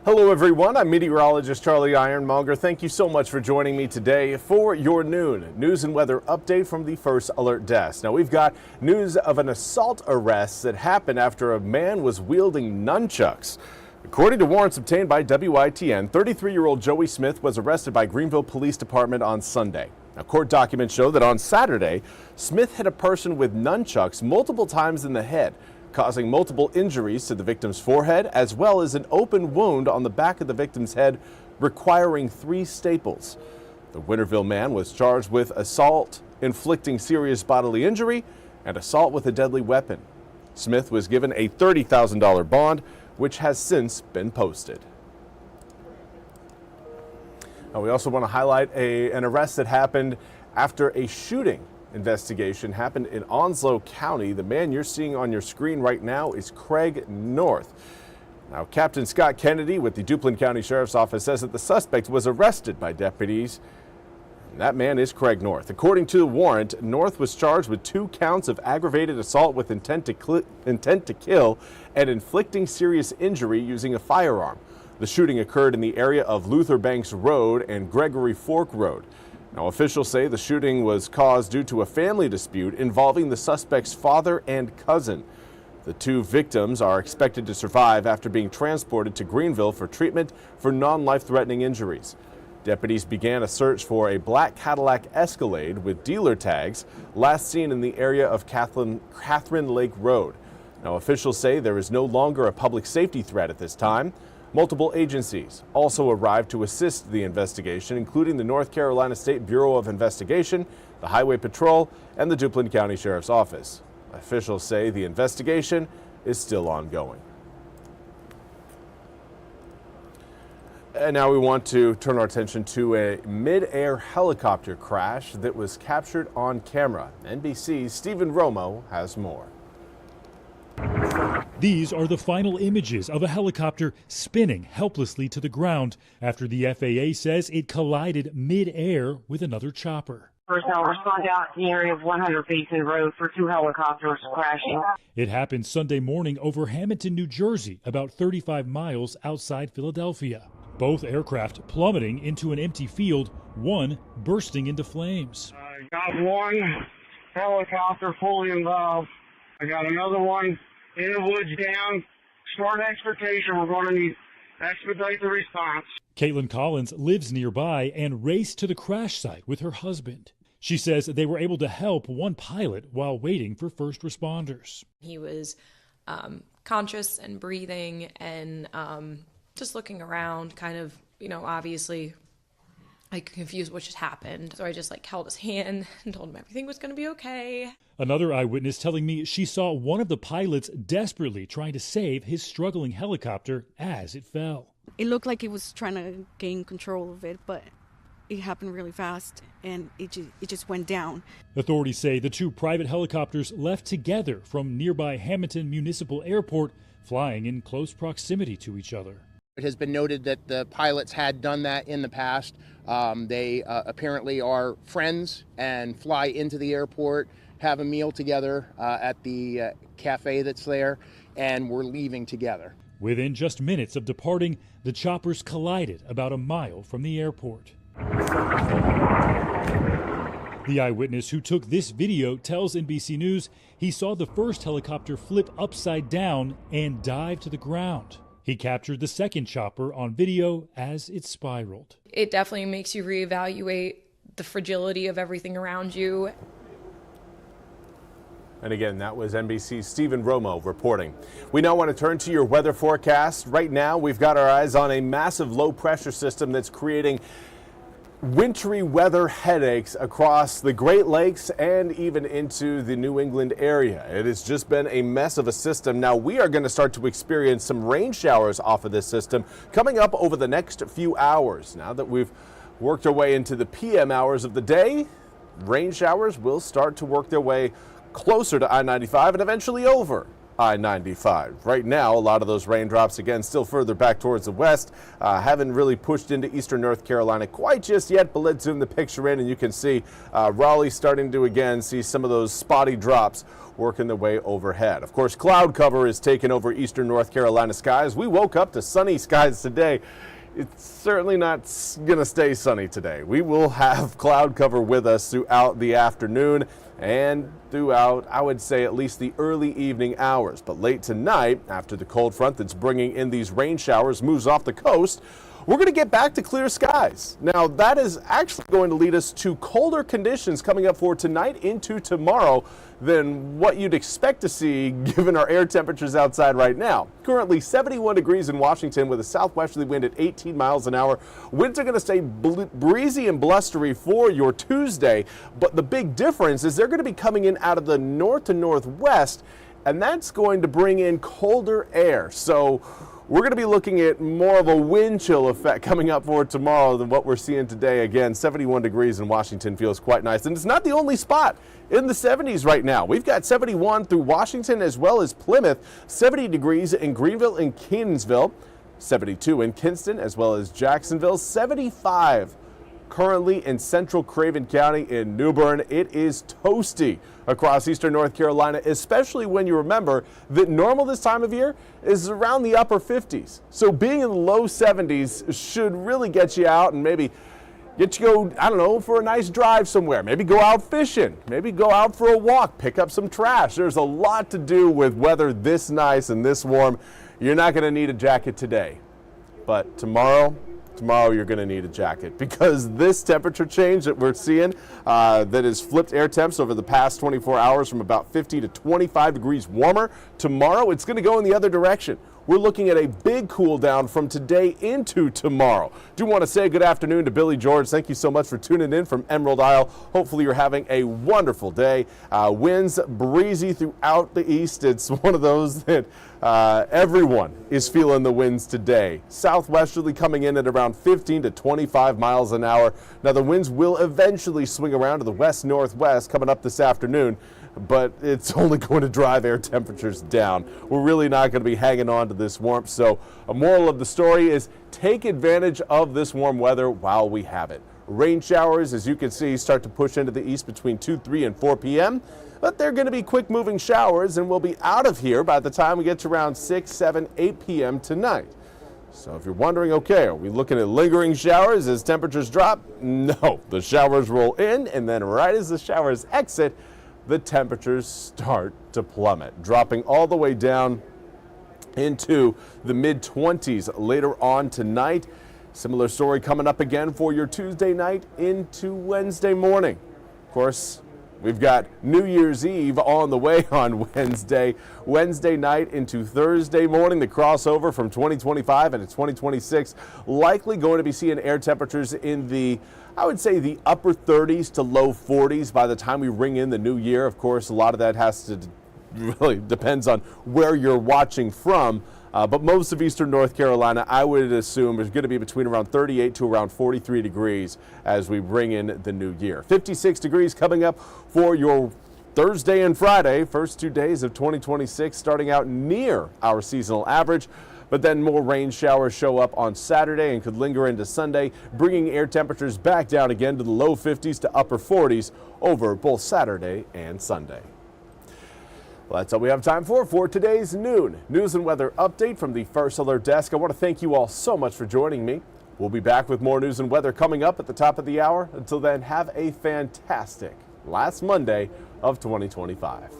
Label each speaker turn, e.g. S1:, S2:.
S1: Hello everyone, I'm Meteorologist Charlie Ironmonger. Thank you so much for joining me today for your noon news and weather update from the First Alert Desk. Now we've got news of an assault arrest that happened after a man was wielding nunchucks. According to warrants obtained by WITN, 33-year-old Joey Smith was arrested by Greenville Police Department on Sunday. Now, court documents show that on Saturday, Smith hit a person with nunchucks multiple times in the head, causing multiple injuries to the victim's forehead, as well as an open wound on the back of the victim's head, requiring 3 staples. The Winterville man was charged with assault, inflicting serious bodily injury, and assault with a deadly weapon. Smith was given a $30,000 bond, which has since been posted. Now, we also want to highlight an arrest that happened after a shooting investigation happened in Onslow County. The man you're seeing on your screen right now is Craig North. Now, Captain Scott Kennedy with the Duplin County Sheriff's Office says that the suspect was arrested by deputies. And that man is Craig North. According to the warrant, North was charged with 2 counts of aggravated assault with intent to kill and inflicting serious injury using a firearm. The shooting occurred in the area of Luther Banks Road and Gregory Fork Road. Now, officials say the shooting was caused due to a family dispute involving the suspect's father and cousin. The 2 victims are expected to survive after being transported to Greenville for treatment for non-life-threatening injuries. Deputies began a search for a black Cadillac Escalade with dealer tags last seen in the area of Catherine Lake Road. Now, officials say there is no longer a public safety threat at this time. Multiple agencies also arrived to assist the investigation, including the North Carolina State Bureau of Investigation, the Highway Patrol, and the Duplin County Sheriff's Office. Officials say the investigation is still ongoing. And now we want to turn our attention to a mid-air helicopter crash that was captured on camera. NBC's Stephen Romo has more.
S2: These are the final images of a helicopter spinning helplessly to the ground after the FAA says it collided mid-air with another chopper.
S3: Personnel respond out to the area of 100 Basin Road for 2 helicopters crashing.
S2: It happened Sunday morning over Hamilton, New Jersey, about 35 miles outside Philadelphia. Both aircraft plummeting into an empty field, one bursting into flames.
S4: I got one helicopter fully involved. I got another one in the woods down. Short expectation, we're going to need to expedite the response.
S2: Caitlin Collins lives nearby and raced to the crash site with her husband. She says they were able to help one pilot while waiting for first responders.
S5: He was conscious and breathing and just looking around, kind of, obviously confused what just happened. So I just held his hand and told him everything was going to be okay.
S2: Another eyewitness telling me she saw one of the pilots desperately trying to save his struggling helicopter as it fell.
S6: It looked like he was trying to gain control of it, but it happened really fast and it just went down.
S2: Authorities say the 2 private helicopters left together from nearby Hamilton Municipal Airport, flying in close proximity to each other.
S7: It has been noted that the pilots had done that in the past. They apparently are friends and fly into the airport, have a meal together at the cafe that's there, and were leaving together.
S2: Within just minutes of departing, the choppers collided about a mile from the airport. The eyewitness who took this video tells NBC News he saw the first helicopter flip upside down and dive to the ground. He captured the second chopper on video as it spiraled.
S5: It definitely makes you reevaluate the fragility of everything around you.
S1: And again, that was NBC's Stephen Romo reporting. We now want to turn to your weather forecast. Right now, we've got our eyes on a massive low pressure system that's creating wintry weather headaches across the Great Lakes and even into the New England area. It has just been a mess of a system. Now we are going to start to experience some rain showers off of this system coming up over the next few hours. Now that we've worked our way into the PM hours of the day, rain showers will start to work their way closer to I-95 and eventually over I-95. Right now, a lot of those raindrops, again, still further back towards the west, haven't really pushed into eastern North Carolina quite just yet, but let's zoom the picture in and you can see Raleigh starting to, again, see some of those spotty drops working their way overhead. Of course, cloud cover is taking over eastern North Carolina skies. We woke up to sunny skies today. It's certainly not going to stay sunny today. We will have cloud cover with us throughout the afternoon and throughout, I would say, at least the early evening hours. But late tonight, after the cold front that's bringing in these rain showers moves off the coast, we're going to get back to clear skies. Now, that is actually going to lead us to colder conditions coming up for tonight into tomorrow than what you'd expect to see given our air temperatures outside right now. Currently 71 degrees in Washington with a southwesterly wind at 18 miles an hour. Winds are going to stay breezy and blustery for your Tuesday, but the big difference is they're going to be coming in out of the north to northwest, and that's going to bring in colder air. So we're going to be looking at more of a wind chill effect coming up for tomorrow than what we're seeing today. Again, 71 degrees in Washington feels quite nice. And it's not the only spot in the 70s right now. We've got 71 through Washington as well as Plymouth, 70 degrees in Greenville and Keensville, 72 in Kinston as well as Jacksonville, 75 currently in central Craven County in New Bern. It is toasty across eastern North Carolina, especially when you remember that normal this time of year is around the upper 50s. So being in the low 70s should really get you out and maybe get you go, I don't know, for a nice drive somewhere. Maybe go out fishing, maybe go out for a walk, pick up some trash. There's a lot to do with weather this nice and this warm. You're not going to need a jacket today, but tomorrow you're going to need a jacket because this temperature change that we're seeing that has flipped air temps over the past 24 hours from about 50 to 25 degrees warmer. Tomorrow, it's going to go in the other direction. We're looking at a big cool down from today into tomorrow. Do want to say good afternoon to Billy George. Thank you so much for tuning in from Emerald Isle. Hopefully you're having a wonderful day. Winds breezy throughout the east. It's one of those that everyone is feeling the winds today. Southwesterly coming in at around 15 to 25 miles an hour. Now the winds will eventually swing around to the west-northwest coming up this afternoon, but it's only going to drive air temperatures down. We're really not going to be hanging on to this warmth. So a moral of the story is take advantage of this warm weather while we have it. Rain showers, as you can see, start to push into the east between 2, 3, and 4 p.m. But they're going to be quick moving showers and we'll be out of here by the time we get to around 6, 7, 8 p.m. tonight. So if you're wondering, okay, are we looking at lingering showers as temperatures drop? No, the showers roll in and then right as the showers exit, the temperatures start to plummet, dropping all the way down into the mid-20s later on tonight. Similar story coming up again for your Tuesday night into Wednesday morning. Of course, we've got New Year's Eve on the way on Wednesday night into Thursday morning. The crossover from 2025 into 2026, likely going to be seeing air temperatures in the, I would say, the upper 30s to low 40s by the time we ring in the new year. Of course, a lot of that has to really depends on where you're watching from. But most of eastern North Carolina, I would assume, is going to be between around 38 to around 43 degrees as we bring in the new year. 56 degrees coming up for your Thursday and Friday, first 2 days of 2026, starting out near our seasonal average. But then more rain showers show up on Saturday and could linger into Sunday, bringing air temperatures back down again to the low 50s to upper 40s over both Saturday and Sunday. Well, that's all we have time for today's noon news and weather update from the First Alert Desk. I want to thank you all so much for joining me. We'll be back with more news and weather coming up at the top of the hour. Until then, have a fantastic last Monday of 2025.